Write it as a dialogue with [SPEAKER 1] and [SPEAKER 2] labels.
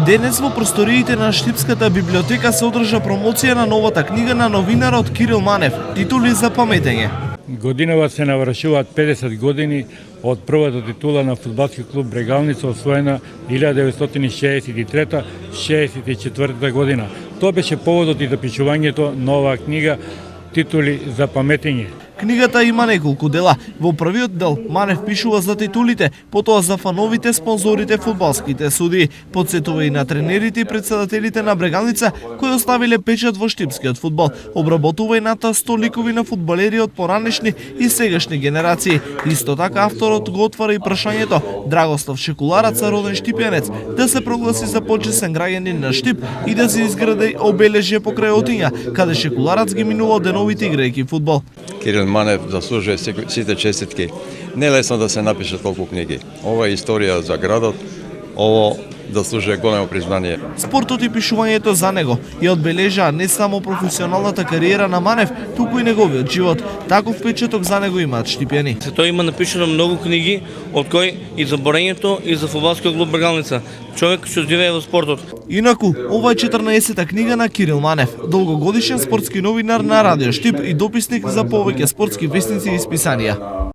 [SPEAKER 1] Денес во просториите на Штипската библиотека се одржа промоција на новата книга на новинарот Кирил Манев, Титули за паметење.
[SPEAKER 2] Годинава се навршуваат 50 години од првата титула на фудбалски клуб Брегалница освоена 1963-64 година. Тоа беше поводот и за пишувањето на оваа книга Титули за паметење.
[SPEAKER 1] Книгата има неколку дела. Во првиот дел Манев пишува за титулите, потоа за фановите, спонзорите, фудбалските судии. Подсетува и на тренерите и председателите на Брегалница кои оставиле печат во штипскиот фудбал. Обработува и над 100 ликови на фудбалери од поранешни и сегашни генерации. Исто така авторот го отвара и прашањето Драгослав Шекуларац, роден штипјанец, да се прогласи за почесен граѓанин на Штип и да се изгради обележје покрај Отиња, каде Шекуларац ги минува деновите играјќи фудбал.
[SPEAKER 3] Кирил Манев заслужува сите честитки. Не е лесно да се напишат толку книги. Ова е историја за градот, ово заслужува големо признание.
[SPEAKER 1] Спортот и пишувањето за него ја одбележаа не само професионалната кариера на Манев, туку и неговиот живот. Таков печаток за него имаат штипјани.
[SPEAKER 4] Тој има напишано многу книги, од кои и за борењето и за фудбалскиот клуб Брегалница. Човек што живее во спортот.
[SPEAKER 1] Инаку, ова е 14-та книга на Кирил Манев, долгогодишен спортски новинар на Радио Штип и дописник за повеќе спортски весници и списанија.